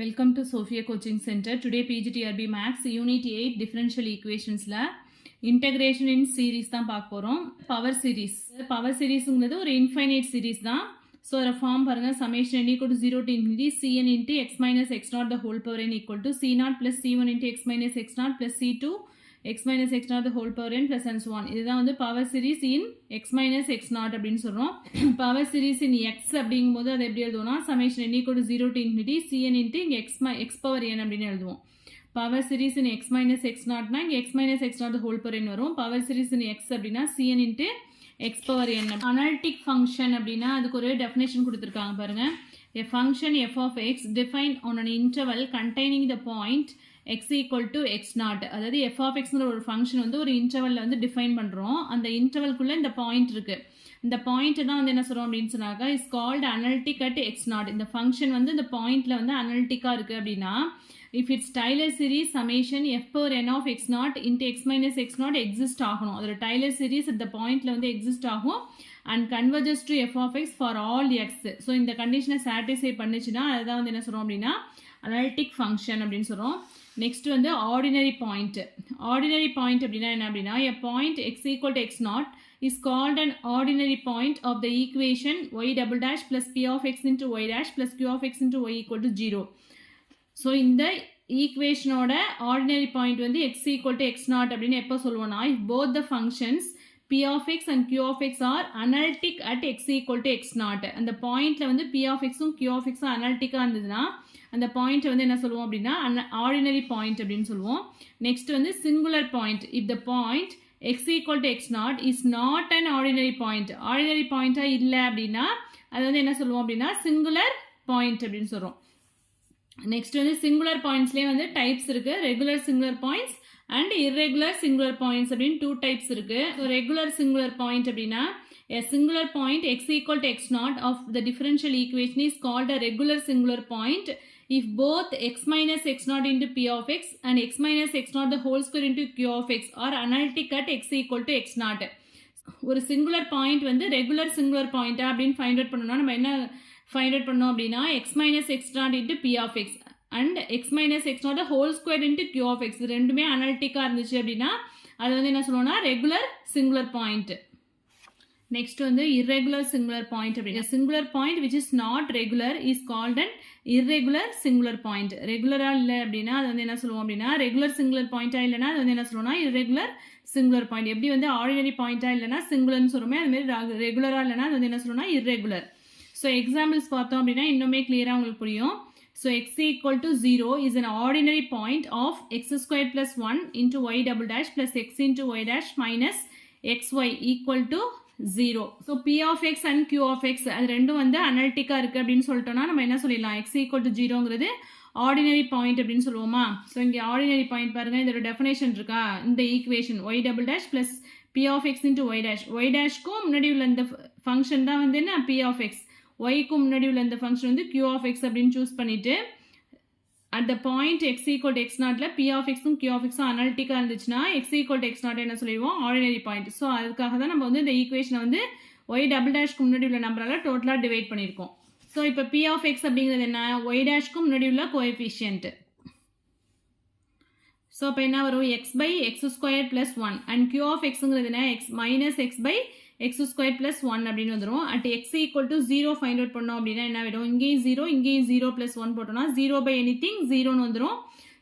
Welcome to Sophia Coaching Center. Today PGTRB Max Unit 8 Differential Equations la Integration in Series தான் பார்க்க போறோம். Power Series. Power Seriesங்கிறது ஒரு infinite series தான். So ஒரு form பாருங்க summation n equal to 0 to infinity cn into x minus x naught the whole power n equal to c naught plus c1 into x minus x naught plus c2 x minus x naught the whole power n plus and so on. இதுதான் வந்து power series in x minus x naught அப்படின்னு சொல்றோம். power series in x அப்படிங்கும்போது அதை எப்படி எழுதுவோம்னா summation n equal to 0 to infinity cn into x power n அப்படின்னு எழுதுவோம். power series in x minus x naught னா இங்க x minus x naught the whole power n வரும். power series in x அப்படின்னா cn into x power n. analytic function அப்படின்னா அதுக்கு ஒரு definition கொடுத்திருக்காங்க பாருங்க. a function f of x defined on an interval containing the point x equal to x naught. அதாவது f of x ஒரு function வந்து ஒரு இன்டர்வல்ல வந்து டிஃபைன் பண்றோம். அந்த இன்டர்வல்குள்ள இந்த பாயிண்ட் இருக்கு. இந்த பாயிண்ட் தான் வந்து என்ன சொல்றோம் அப்படின்னு சொன்னாக்கா is called analytic at x naught. இந்த ஃபங்க்ஷன் வந்து இந்த பாயிண்ட்ல வந்து அனலிட்டிக்கா இருக்கு அப்படின்னா if its Taylor series summation f power n of x naught into x minus x naught exist ஆகணும். அதோட Taylor series at the pointல வந்து exist ஆகும் and converges to f of x for all x. so இந்த கண்டிஷனை satisfy பண்ணுச்சுன்னா அதுதான் வந்து என்ன சொல்றோம் அப்படின்னா analytic function அப்படின்னு சொல்றோம். நெக்ஸ்ட் வந்து ஆர்டினரி பாயிண்ட். ஆர்டினரி பாயிண்ட் அப்படின்னா என்ன அப்படின்னா a point x equal to x naught is called an ordinary point of the equation y double dash plus p of x into y dash plus q of x into y equal to 0. So இந்த ஈக்குவேஷனோட ordinary point வந்து x equal to x naught அப்படின்னு எப்போ சொல்லுவோம்னா if both the functions p of x and q of x are analytic at x equal to x naught. அந்த பாயிண்ட்ல வந்து p of x q of x அனலிட்டிக்கா இருந்ததுன்னா அந்த point வந்து என்ன சொல்லுவோம் அப்படின்னா ஆர்டினரி பாயிண்ட் அப்படின்னு சொல்லுவோம். நெக்ஸ்ட் வந்து singular point. If the point x equal to x naught is not an ordinary point. Ordinary பாயிண்டா இல்லை அப்படின்னா அது வந்து என்ன சொல்லுவோம் அப்படின்னா சிங்குலர் பாயிண்ட் அப்படின்னு சொல்றோம். நெக்ஸ்ட் வந்து சிங்குலர் பாயிண்ட்ஸ்லேயே வந்து டைப்ஸ் இருக்கு. Regular singular points and irregular singular points அப்படின்னு 2 டைப்ஸ் இருக்கு. ரெகுலர் சிங்குலர் பாயிண்ட் அப்படின்னா a singular point x equal to x naught of the differential equation is called a regular singular point if both x minus x naught into p of x and x minus x naught the whole square into q of x are analytic at x equal to x naught. ஒரு singular point வந்து regular singular பாயிண்டா அப்படின்னு find out பண்ணணும்னா நம்ம என்ன find out பண்ணோம் அப்படின்னா x minus x naught into p of x and x minus x naught the whole square into q of x ரெண்டுமே அனலிட்டிக்கா இருந்துச்சு அப்படின்னா அது வந்து என்ன சொல்லுவோம்னா ரெகுலர் சிங்குலர் பாயிண்ட். நெக்ஸ்ட் வந்து irregular singular point அப்படின்னா singular point which is not regular is called an irregular singular point. ரெகுலரா இல்லை அப்படின்னா அது வந்து என்ன சொல்லுவோம் அப்படின்னா ரெகுலர் சிங்குலர் பாயிண்டா இல்லைன்னா அது வந்து என்ன சொல்லுவோம்னா irregular singular point. எப்படி வந்து ஆர்டினரி பாயிண்டா இல்லைன்னா சிங்குலர்னு சொல்லுமே அது மாதிரி ரெகுலரா இல்லைன்னா அது வந்து என்ன சொல்லுவோம்னா irregular. ஸோ எக்ஸாம்பிள்ஸ் பார்த்தோம் அப்படின்னா இன்னுமே கிளியராக உங்களுக்கு புரியும். So x equal to 0 is an ordinary point of x squared plus 1 into y double dash plus x into y dash minus xy equal to 0. So p of x and q of x அது ரெண்டும் வந்து அனலிட்டிக்காக இருக்குது அப்படின்னு சொல்லிட்டோம்னா நம்ம என்ன சொல்லிடலாம் x equal to 0ங்கிறது ஆர்டினரி பாயிண்ட் அப்படின்னு சொல்லுவோமா. ஸோ இங்கே ஆர்டினரி பாயிண்ட் பாருங்கள் இதோட டெஃபினேஷன் இருக்கா இந்த equation y double dash plus p of x into y dash. y dashக்கும் முன்னாடி உள்ள இந்த ஃபங்க்ஷன் தான் வந்து என்ன p of x. yக்கு முன்னாடி உள்ள இந்த ஃபங்க்ஷன் வந்து q of x அப்படின்னு சூஸ் பண்ணிட்டு at the point x equal to x நாட்ல p of x q of x அனலிட்டிக்காக இருந்துச்சுன்னா x equal to x not என்ன சொல்லிடுவோம் ஆர்டினரி பாயிண்ட். ஸோ அதுக்காக தான் நம்ம வந்து இந்த ஈக்குவேஷனை வந்து y டபுள் டேஷ்க்கு முன்னாடி உள்ள நம்பரால் டோட்டலாக டிவைட் பண்ணியிருக்கோம். ஸோ இப்போ p of x அப்படிங்கிறது என்ன y டேஷ்க்கு முன்னாடி உள்ள கோஎஃபிஷியன்ட். ஸோ இப்போ என்ன வரும் x by x squared plus 1 and q of xங்கிறது என்ன x minus x by x squared plus 1 அப்படின்னு வந்துடும். At x equal to 0 find out பண்ணோம் அப்படின்னா என்ன ஆகிடும் இங்கேயும் 0 இங்கேயும் 0 plus 1 போட்டோம்னா 0 by anything 0ன்னு வந்துடும்.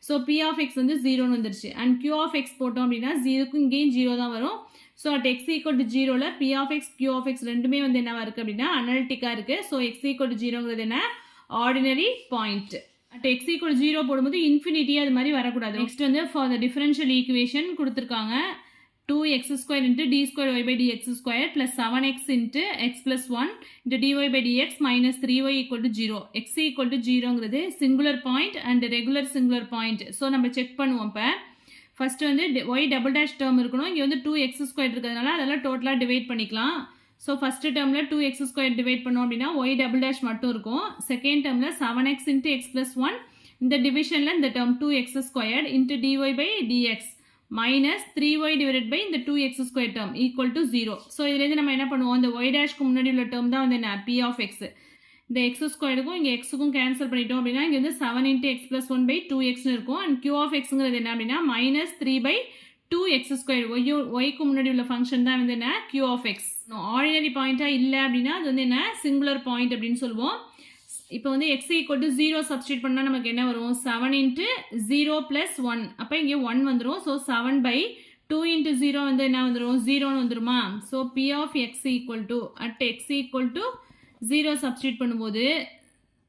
ஸோ p of x வந்து 0ன்னு வந்துருச்சு அண்ட் q of x போட்டோம் அப்படின்னா 0க்கும் இங்கேயும் 0 தான் வரும். So at x equal to 0ல p of x q of x ரெண்டுமே வந்து என்னவா இருக்குது அப்படின்னா அனலிட்டிக்காக இருக்குது. ஸோ x equal to 0ங்கிறது என்ன ordinary point. At x equal to 0 போடும்போது இன்ஃபினிட்டி அது மாதிரி வரக்கூடாது. நெக்ஸ்ட் வந்து ஃபார் த டிஃபரன்ஷியல் ஈக்குவேஷன் கொடுத்துருக்காங்க 2x square into d square y by dx square plus 7x into x plus 1 into dy by dx minus 3y equal to 0. x equal to 0ங்கிறது singular point and regular singular point. So நம்ம check பண்ணுவோம். இப்போ first வந்து y double dash term இருக்கணும். இங்கே வந்து 2x square இருக்கிறதுனால அதெல்லாம் டோட்டலாக டிவைட் பண்ணிக்கலாம். ஸோ ஃபர்ஸ்ட் டேர்மில் 2x square டிவைட் பண்ணோம் அப்படின்னா y டபுள் டேஷ் மட்டும் இருக்கும். செகண்ட் டேர்மில் 7x into x plus 1 இந்த டிவிஷனில் இந்த term 2x squared into dy by dx minus 3y divided by இந்த 2x square term equal to 0. So இதுலேருந்து நம்ம என்ன பண்ணுவோம் இந்த y டேஷ்க்கு முன்னாடி உள்ள டேர்ம் தான் வந்து என்ன p of x. இந்த எக்ஸ் ஸ்கொயருக்கும் இங்கே எக்ஸுக்கும் கேன்சல் பண்ணிட்டோம் அப்படின்னா இங்கே வந்து 7 into x plus 1 by 2xன்னு இருக்கும். அண்ட் q of xங்கிறது என்ன அப்படின்னா -3 by 2x ஸ்கொயர். ஒய்க்கு முன்னாடி உள்ள ஃபங்க்ஷன் தான் வந்து என்ன q of x. ஆர்டினரி பாயிண்ட்டாக இல்லை அப்படின்னா அது வந்து என்ன சிங்குலர் பாயிண்ட் அப்படின்னு சொல்லுவோம். இப்போ வந்து x = 0 சப்ஸ்டியூட் பண்ணால் நமக்கு என்ன வரும் 7 into 0 plus 1. அப்போ இங்கே 1 வந்துடும். ஸோ 7 by 2 into 0 வந்து என்ன வந்துடும் 0ன்னு வந்துடுமா. So p of x = at x = 0 substitute பண்ணும்போது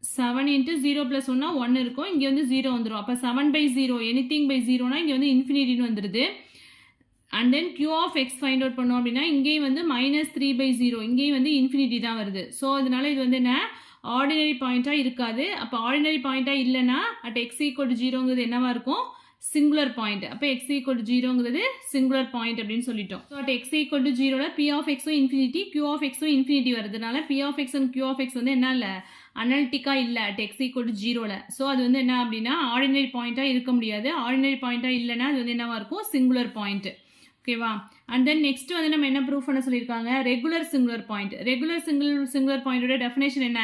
7 into 0 plus 1 1 இருக்கும். இங்கே வந்து 0 வந்துடும். அப்போ 7 by 0 எனிதிங் by 0னா இங்கே வந்து இன்ஃபினிட்டின்னு வந்துடுது. And then q of x find out பண்ணோம் அப்படின்னா இங்கேயும் வந்து -3 by 0 இங்கேயும் வந்து இன்ஃபினிட்டி தான் வருது. ஸோ அதனால இது வந்து என்ன ஆர்டினரி பாயிண்ட்டாக இருக்காது. அப்போ ஆர்டினரி பாயிண்ட்டாக இல்லைன்னா at x = 0ங்கிறது என்னவா இருக்கும் சிங்குலர் பாயிண்ட். அப்போ x = 0ங்கிறது சிங்குலர் பாயிண்ட் அப்படின்னு சொல்லிட்டோம். ஸோ at x = 0ல p of xும் இன்ஃபினிட்டி q of xும் இன்ஃபினிட்டி வருதுனால p of x and q of x வந்து என்ன இல்லை அனலிட்டிக்காக இல்லை at x = 0ல. ஸோ அது வந்து என்ன அப்படின்னா ஆர்டினரி பாயிண்ட்டாக இருக்க முடியாது. ஆர்டினரி பாயிண்ட்டாக இல்லைன்னா அது வந்து என்னவா இருக்கும் சிங்குலர் பாயிண்ட். ஓகேவா. அண்ட் தென் நெக்ஸ்ட் வந்து நம்ம என்ன ப்ரூஃப் பண்ண சொல்லியிருக்காங்க regular singular point. Regular singular பாயிண்டோட டெஃபினேஷன் என்ன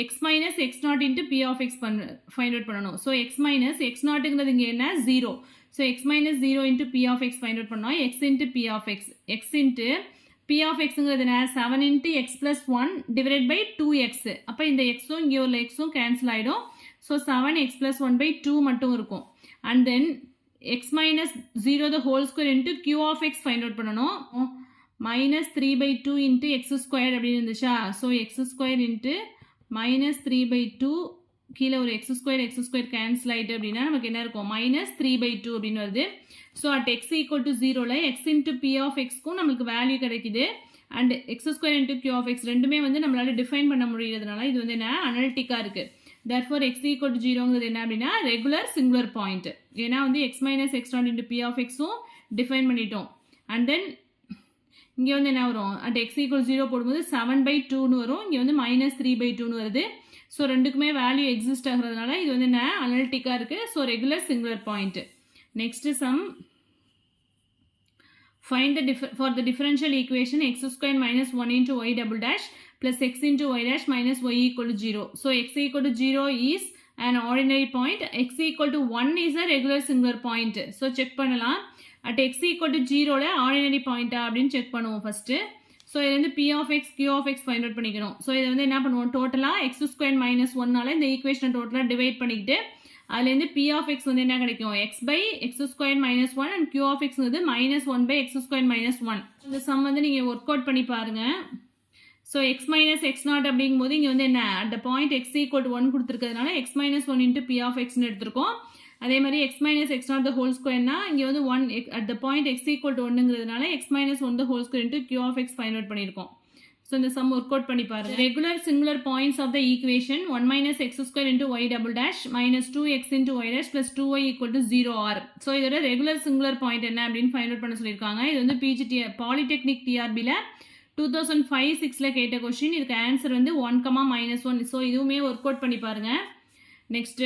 x minus x0 into p of x find out பண்ணணும். ஸோ x minus x0ங்கிறது இங்கே என்ன 0. So x minus 0 into p of x find out பண்ணோம். x into p of x x into p of xங்கிறது என்ன 7 into x plus 1 divided by 2x. அப்போ இந்த xும் இங்கே உள்ள xும் கேன்சல் ஆகிடும். ஸோ 7x plus 1 by 2 மட்டும் இருக்கும். And then x minus 0 the whole square into q of x find out பண்ணணும். -3 by 2 into x square அப்படின்னு இருந்துச்சா. So x square into -3 by 2 கீழே ஒரு x square கேன்சல் ஆகிட்டு அப்படின்னா நமக்கு என்ன இருக்கும் -3 by 2 அப்படின்னு வருது. So at x = 0ல x into p of xக்கும் நம்மளுக்கு வேல்யூ கிடைக்குது. And x square into q of x ரெண்டுமே வந்து நம்மளால டிஃபைன் பண்ண முடியறதுனால இது வந்து என்ன அனலிட்டிக்காக இருக்குது. therefore x = 0ங்கிறது என்ன அப்படின்னா ரெகுலர் சிங்குலர் பாயிண்ட். ஏன்னா வந்து x minus x0 into p of xும் டிஃபைன் பண்ணிட்டோம். அண்ட் தென் இங்கே வந்து என்ன வரும் at x = 0 போடும்போது 7 by 2ன்னு வரும். இங்கே வந்து -3 by 2ன்னு வருது. ஸோ ரெண்டுக்குமே வேல்யூ எக்ஸிஸ்ட் ஆகிறதுனால இது வந்து என்ன அனலிட்டிக்காக இருக்குது. So regular singular point. Next sum find for the differential equation x square minus 1 into y double dash plus x into y dash minus y = 0. So x = 0 is an ordinary point. X = 1 is a regular singular point. So check பண்ணலாம். at x = 0ல ordinary point அப்படின்னு check பண்ணுவோம் first. So இது வந்து p of x q of x find out பண்ணிக்கணும். So இதை வந்து என்ன பண்ணுவோம் டோட்டலாக x square minus 1னால இந்த ஈக்குவேஷனை டோட்டலாக டிவைட் பண்ணிக்கிட்டு அதுலேருந்து p of x வந்து என்ன கிடைக்கும் x by x square minus 1 and q of x வந்து -1 by x square minus 1. இந்த சம் வந்து நீங்கள் ஒர்க் அவுட் பண்ணி பாருங்கள். ஸோ x minus x0 அப்படிங்கும்போது இங்கே வந்து என்ன at the point x = 1 கொடுத்துருக்கிறதுனால x minus 1 into p of xன்னு எடுத்திருக்கோம். அதே மாதிரி x minus x0 the whole squareனா இங்கே வந்து 1 at the point x = 1ங்கிறதுனால x minus 1 the whole square into q of x find out பண்ணியிருக்கோம். ஸோ இந்த சம் ஒர்க் அவுட் பண்ணி பாருங்க. Regular singular points of the equation 1 minus x square into y double dash minus 2x into y dash plus 2y = 0 r. So இதோட regular singular point என்ன அப்படின்னு find out பண்ண சொல்லியிருக்காங்க. இது வந்து பிஜிடி பாலிடெக்னிக் டிஆர்பியில் 2005-6ல கேட்ட கொஸ்டின். இதுக்கு ஆன்சர் வந்து 1, -1. ஸோ இதுவுமே ஒர்க் அவுட் பண்ணி பாருங்க. Next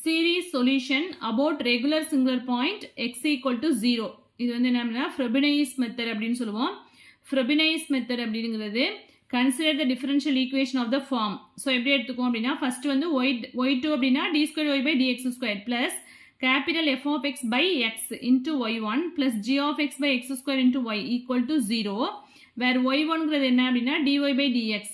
series solution about regular singular point x = 0. இது வந்து என்ன ஃப்ரெபினைஸ் மெத்தட் அப்படின்னு சொல்லுவோம். ஃப்ரெபினைஸ் மெத்தட் அப்படிங்கிறது consider the differential equation of the form. So எப்படி எடுத்துக்கோம் அப்படின்னா ஃபர்ஸ்ட் வந்து y2 அப்படின்னா d2y by dx2 plus capital f of x by x into y1 plus g of x by x2 into y equal to 0 where y1ங்கிறது என்ன அப்படின்னா dy by dx,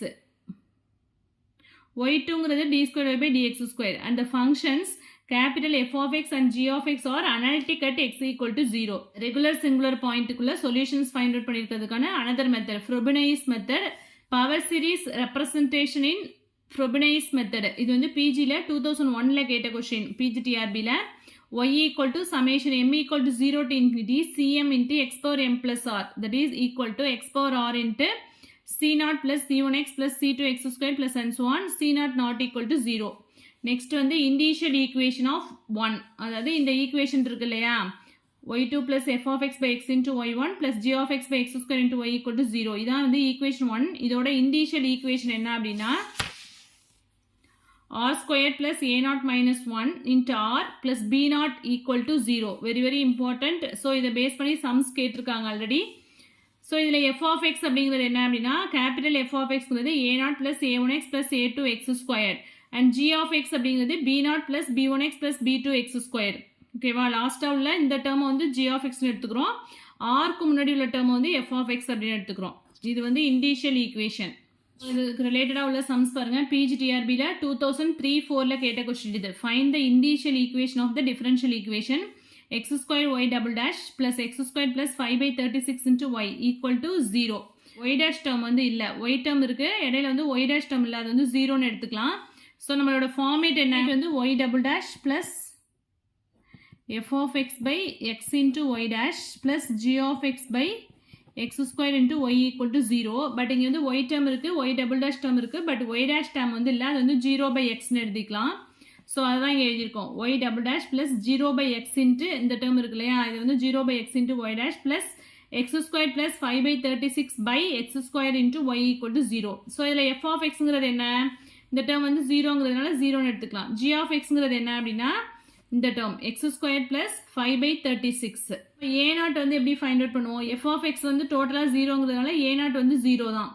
y2ங்கிறது d2y by dx2 and the functions capital f of x and g of x are analytic at x = 0. Regular singular பாயிண்ட்டுக்குள்ள solutions find out பண்ணியிருக்கிறதுக்கான another method Frobenius method. Power series representation in Frobenius method. இது வந்து பிஜியில் 2001ல கேட்ட question பிஜிடிஆர்பியில். y = summation m = 0 to infinity cm into x power m plus r that is equal to x power r into c0 plus c1x plus c2x2 plus and so on c0 not equal to 0. Next வந்து initial equation of 1. அதாவது இந்த equation இருக்கு இல்லையா y2 plus f of x by x into y1 plus g of x by x2 into y equal to 0. இதான் வந்து equation 1. இதோட initial equation என்ன அப்படின்னா r squared plus a0 minus 1 into r plus b0 equal to 0. Very very important. So இதை base பண்ணி sums கேட்டிருக்காங்க already. So இதில் F of X அப்படிங்கிறது என்ன அப்படின்னா கேபிட்டல் எஃப் ஆஃப் எக்ஸ்ங்கிறது a0 plus a1x plus a2x square and g of X அப்படிங்கிறது b0 plus b1x plus b2x square. ஓகேவா, லாஸ்ட்டாக உள்ள இந்த டேர்மை வந்து g ஆஃப் எக்ஸ்னு எடுத்துக்கிறோம். ஆர்க்கு முன்னாடி உள்ள டேர்மை வந்து எஃப் ஆஃப் எக்ஸ் அப்படின்னு எடுத்துக்கிறோம். இது வந்து இண்டிஷியல் ஈக்குவேஷன். இதுக்கு ரிலேட்டடாக உள்ள சம்ஸ் பாருங்கள். பிஜிடிஆர்பியில் 2003-04 கேட்ட கொஸ்டின் இது. Find the indicial equation of the differential equation x square y double dash plus x square plus 5 by 36 into y equal to 0. y dash term வந்து இல்லை, y term இருக்கு, இடையில வந்து y dash term இல்லை, அது வந்து 0ன்னு எடுத்துக்கலாம். ஸோ நம்மளோட ஃபார்மேட் என்ன வந்து y double dash plus f of x by x into y dash plus g of x by x square into y equal to 0. But இங்கே வந்து y term இருக்கு, y double dash term இருக்கு, but y dash term வந்து இல்லை, அது வந்து 0 by xன்னு எழுதிக்கலாம். So அதுதான் இங்கே எழுதியிருக்கோம். y double dash plus 0 by x into இந்த டேர்ம் இருக்கு இல்லையா, இது வந்து 0 by x into y dash plus x square plus 5 by 36 by x square into y equal to 0. So இதில் f of xங்கிறது என்ன, இந்த டேர்ம் வந்து 0ங்கிறதுனால 0ன்னு எடுத்துக்கலாம். g of xங்கிறது என்ன அப்படின்னா இந்த term x square plus 5 by 36. a0 வந்து எப்படி ஃபைண்ட் அவுட் பண்ணுவோம், f of x வந்து டோட்டலாக 0ங்கிறதுனால a0 வந்து 0 தான்.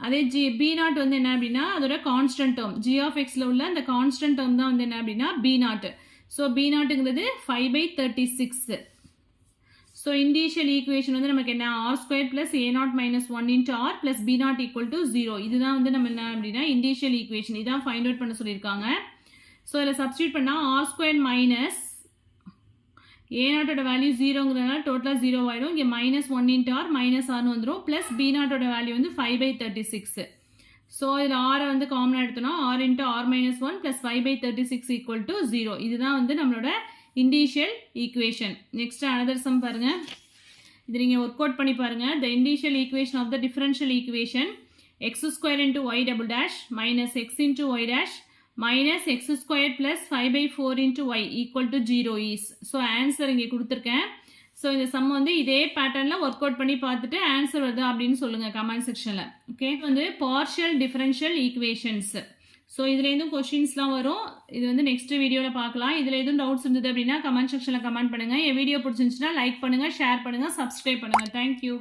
அதே b0 வந்து என்ன அப்படின்னா அதோட கான்ஸ்டன்ட் டேர்ம், g of xல உள்ள அந்த கான்ஸ்டன்ட் டேர்ம் தான் வந்து என்ன அப்படின்னா b0. ஸோ b0ங்கிறது 5 by 36. ஸோ இண்டிஷியல் ஈக்குவேஷன் வந்து நமக்கு என்ன r square plus a0 minus 1 into r plus b0 equal to 0. இதுதான் வந்து நம்ம என்ன அப்படின்னா இண்டிஷியல் ஈக்குவேஷன், இதான் ஃபைண்ட் அவுட் பண்ண சொல்லியிருக்காங்க. ஸோ இதில் சப்ஸ்டியூட் பண்ணால் r ஸ்கொயர் மைனஸ் a0ஓட வேல்யூ 0ங்கிறதுனால டோட்டலாக 0 ஆயிடும். இங்கே மைனஸ் 1 இன்ட்டு ஆர் மைனஸ் ஆர்னு வந்துடும். ப்ளஸ் b0ஓட வேல்யூ வந்து 5 by 36. ஸோ இதில் ஆரை வந்து காமனாக எடுத்தோம்னா r into R minus 1 plus 5 by 36 equal to 0. இதுதான் வந்து நம்மளோட indicial equation. Next another sum பாருங்கள். இது நீங்கள் ஒர்க் அவுட் பண்ணி பாருங்கள். The indicial equation of the differential equation x square into y double dash minus X into Y dash minus x square plus 5 by 4 into y equal to 0 is. So answer இங்கே கொடுத்துருக்கேன். So இந்த some வந்து இதே பேட்டர்னில் work out பண்ணி பார்த்துட்டு answer வருது அப்படின்னு சொல்லுங்கள் கமெண்ட் செக்ஷனில். ஓகே, வந்து பார்ஷியல் டிஃபரன்ஷியல் ஈக்குவேஷன்ஸ். ஸோ இதுலேருந்தும் கொஸ்டின்ஸ்லாம் வரும். இது வந்து நெக்ஸ்ட் வீடியோவில் பார்க்கலாம். இதில் எதுவும் டவுட்ஸ் இருந்தது அப்படின்னா கமெண்ட் செக்ஷனில் கமெண்ட் பண்ணுங்கள். என் வீடியோ பிடிச்சிருந்துச்சுன்னா லைக் பண்ணுங்கள், ஷேர் பண்ணுங்கள், சப்ஸ்கிரைப் பண்ணுங்கள். தேங்க்யூ.